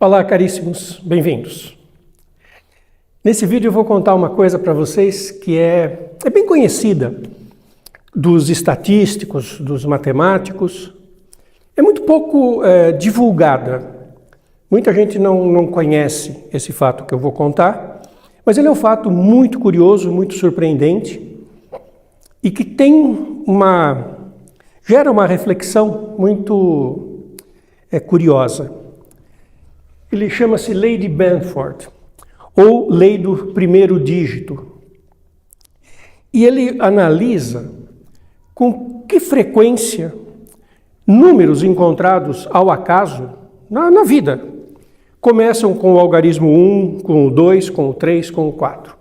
Olá, caríssimos, bem-vindos. Nesse vídeo eu vou contar uma coisa para vocês que é bem conhecida dos estatísticos, dos matemáticos. É muito pouco divulgada. Muita gente não conhece esse fato que eu vou contar, mas ele é um fato muito curioso, muito surpreendente e que gera uma reflexão muito curiosa. Ele chama-se Lei de Benford, ou Lei do Primeiro Dígito. E ele analisa com que frequência números encontrados ao acaso na vida começam com o algarismo 1, com o 2, com o 3, com o 4.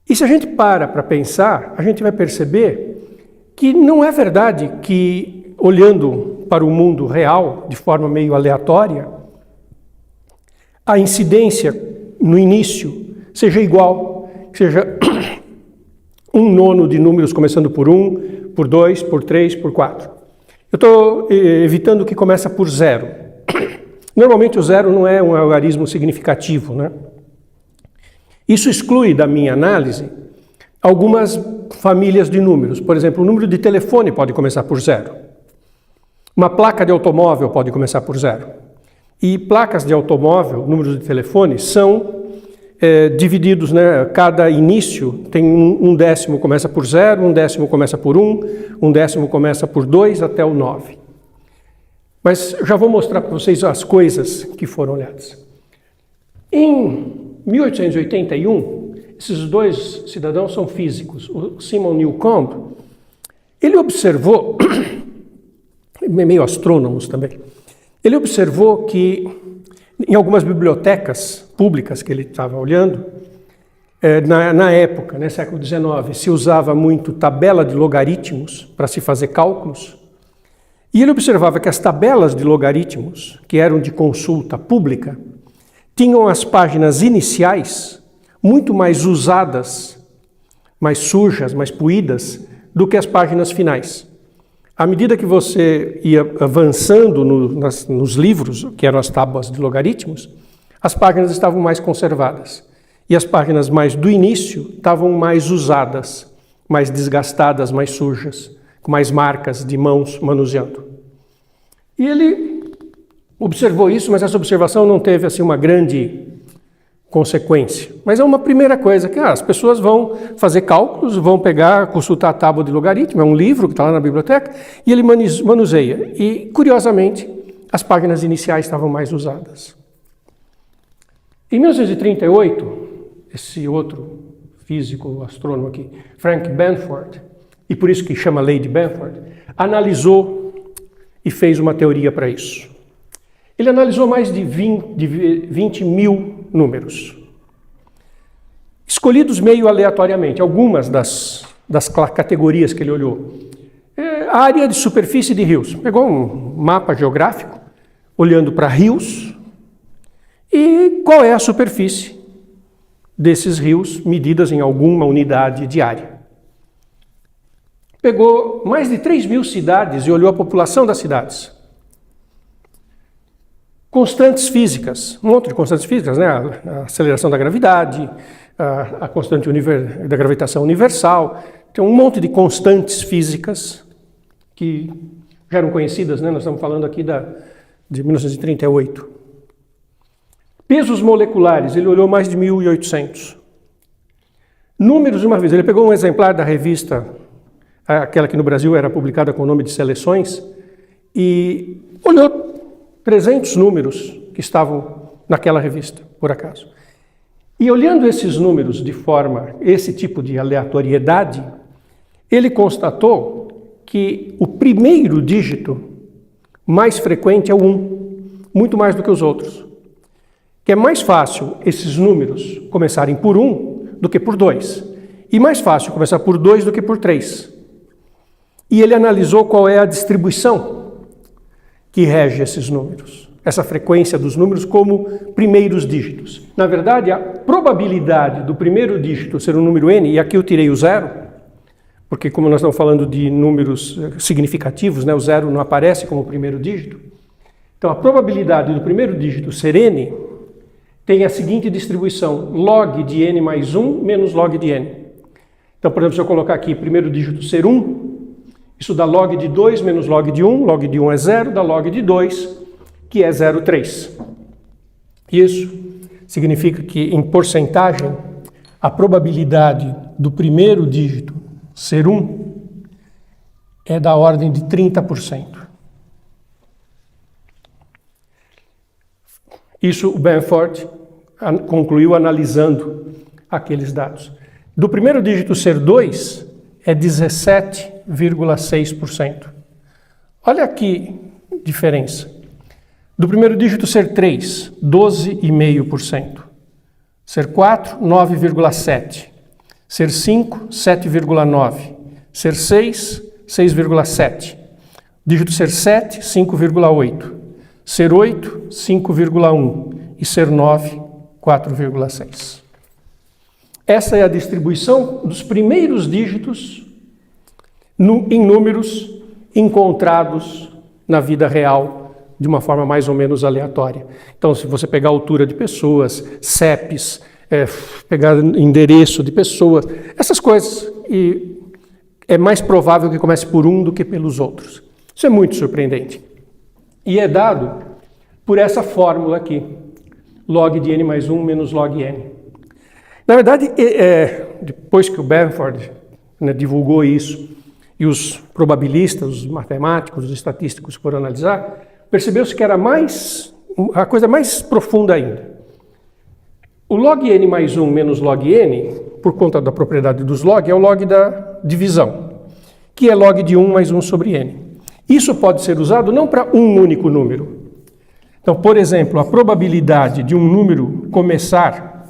E se a gente para pensar, a gente vai perceber que não é verdade que, olhando para o mundo real de forma meio aleatória, a incidência no início seja igual, seja 1/9 de números começando por 1, por 2, por 3, por 4. Eu estou evitando que começa por 0. Normalmente o 0 não é um algarismo significativo, né? Isso exclui da minha análise algumas famílias de números. Por exemplo, o número de telefone pode começar por 0. Uma placa de automóvel pode começar por 0. E placas de automóvel, números de telefone, são divididos, né? Cada início tem um décimo começa por 0, um décimo começa por 1, um décimo começa por 2 até o 9. Mas já vou mostrar para vocês as coisas que foram olhadas. Em 1881, esses dois cidadãos são físicos. O Simon Newcomb, ele observou, meio astrônomos também, ele observou que em algumas bibliotecas públicas que ele estava olhando, na época, né, século XIX, se usava muito tabela de logaritmos para se fazer cálculos, e ele observava que as tabelas de logaritmos, que eram de consulta pública, tinham as páginas iniciais muito mais usadas, mais sujas, mais poídas, do que as páginas finais. À medida que você ia avançando nos livros, que eram as tábuas de logaritmos, as páginas estavam mais conservadas. E as páginas mais do início estavam mais usadas, mais desgastadas, mais sujas, com mais marcas de mãos manuseando. E ele observou isso, mas essa observação não teve assim uma grande consequência. Mas é uma primeira coisa, que as pessoas vão fazer cálculos, vão consultar a tábua de logaritmo, é um livro que está lá na biblioteca, e ele manuseia. E, curiosamente, as páginas iniciais estavam mais usadas. Em 1938, esse outro físico, astrônomo aqui, Frank Benford, e por isso que chama Lei de Benford, analisou e fez uma teoria para isso. Ele analisou mais de 20 mil números, escolhidos meio aleatoriamente, algumas das categorias que ele olhou. A área de superfície de rios. Pegou um mapa geográfico, olhando para rios, e qual é a superfície desses rios, medidas em alguma unidade de área. Pegou mais de 3 mil cidades e olhou a população das cidades. Constantes físicas, um monte de constantes físicas, né? A aceleração da gravidade, a constante da gravitação universal, tem um monte de constantes físicas que já eram conhecidas, né? Nós estamos falando aqui de 1938. Pesos moleculares, ele olhou mais de 1.800. Números, uma vez, ele pegou um exemplar da revista, aquela que no Brasil era publicada com o nome de Seleções, e olhou 300 números que estavam naquela revista, por acaso. E olhando esses números esse tipo de aleatoriedade, ele constatou que o primeiro dígito mais frequente é o 1, muito mais do que os outros. Que é mais fácil esses números começarem por 1 do que por 2. E mais fácil começar por 2 do que por 3. E ele analisou qual é a distribuição que rege esses números, essa frequência dos números como primeiros dígitos. Na verdade, a probabilidade do primeiro dígito ser um número n, e aqui eu tirei o 0, porque como nós estamos falando de números significativos, né, o 0 não aparece como primeiro dígito, Então, a probabilidade do primeiro dígito ser n tem a seguinte distribuição: log de n mais 1 menos log de n. Então, por exemplo, se eu colocar aqui primeiro dígito ser 1, isso dá log de 2 menos log de 1. Log de 1 é 0, dá log de 2, que é 0,3. Isso significa que, em porcentagem, a probabilidade do primeiro dígito ser 1 é da ordem de 30%. Isso o Benford concluiu analisando aqueles dados. Do primeiro dígito ser 2, é 17,6%. Olha que diferença. Do primeiro dígito ser 3, 12,5%. Ser 4, 9,7%. Ser 5, 7,9%. Ser 6, 6,7%. Dígito ser 7, 5,8%. Ser 8, 5,1%. E ser 9, 4,6%. Essa é a distribuição dos primeiros dígitos em números encontrados na vida real de uma forma mais ou menos aleatória. Então, se você pegar a altura de pessoas, CEPs, pegar endereço de pessoas, essas coisas, e é mais provável que comece por um do que pelos outros. Isso é muito surpreendente. E é dado por essa fórmula aqui, log de n mais 1 menos log n. Na verdade, depois que o Benford divulgou isso, e os probabilistas, os matemáticos, os estatísticos foram analisar, percebeu-se que era a coisa mais profunda ainda. O log n mais 1 menos log n, por conta da propriedade dos log, é o log da divisão, que é log de 1 mais 1 sobre n. Isso pode ser usado não para um único número. Então, por exemplo, a probabilidade de um número começar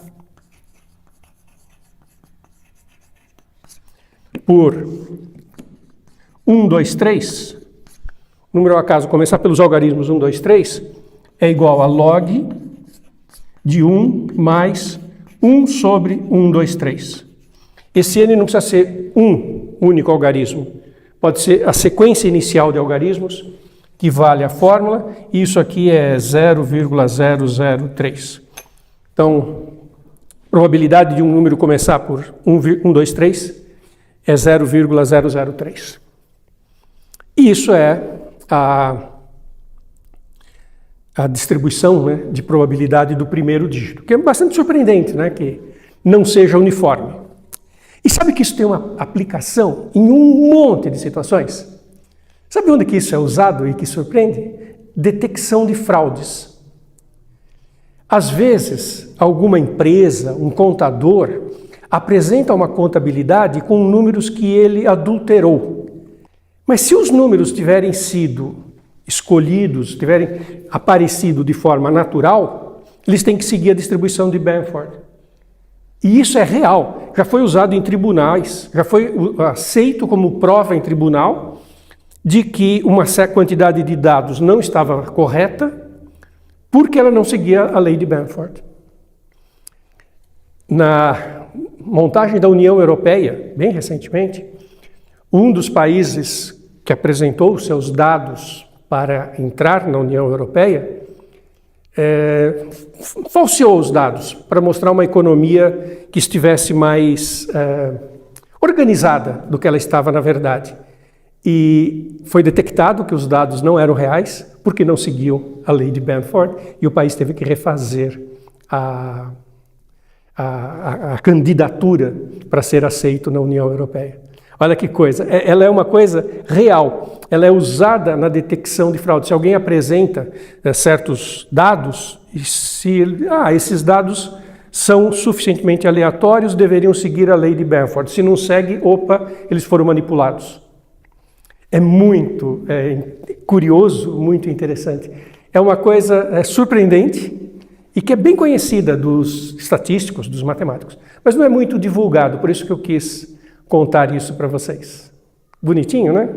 por 1, 2, 3, número ao acaso começar pelos algarismos 1, 2, 3, é igual a log de 1 mais 1 sobre 1, 2, 3. Esse n não precisa ser um único algarismo, pode ser a sequência inicial de algarismos, que vale a fórmula, e isso aqui é 0,003. Então, probabilidade de um número começar por 1, 2, 3 é 0,003. E isso é a distribuição, né, de probabilidade do primeiro dígito, que é bastante surpreendente, né, que não seja uniforme. E sabe que isso tem uma aplicação em um monte de situações? Sabe onde que isso é usado e que surpreende? Detecção de fraudes. Às vezes, alguma empresa, um contador, apresenta uma contabilidade com números que ele adulterou. Mas se os números tiverem sido escolhidos, tiverem aparecido de forma natural, eles têm que seguir a distribuição de Benford. E isso é real, já foi usado em tribunais, já foi aceito como prova em tribunal de que uma certa quantidade de dados não estava correta porque ela não seguia a lei de Benford. Na montagem da União Europeia, bem recentemente, um dos países que apresentou seus dados para entrar na União Europeia falseou os dados para mostrar uma economia que estivesse mais organizada do que ela estava na verdade. E foi detectado que os dados não eram reais porque não seguiam a lei de Benford e o país teve que refazer a candidatura para ser aceito na União Europeia. Olha que coisa, ela é uma coisa real, ela é usada na detecção de fraude. Se alguém apresenta certos dados, e se esses dados são suficientemente aleatórios, deveriam seguir a lei de Benford. Se não segue, eles foram manipulados. É muito curioso, muito interessante. É uma coisa surpreendente e que é bem conhecida dos estatísticos, dos matemáticos, mas não é muito divulgado, por isso que eu quis contar isso para vocês. Bonitinho, né?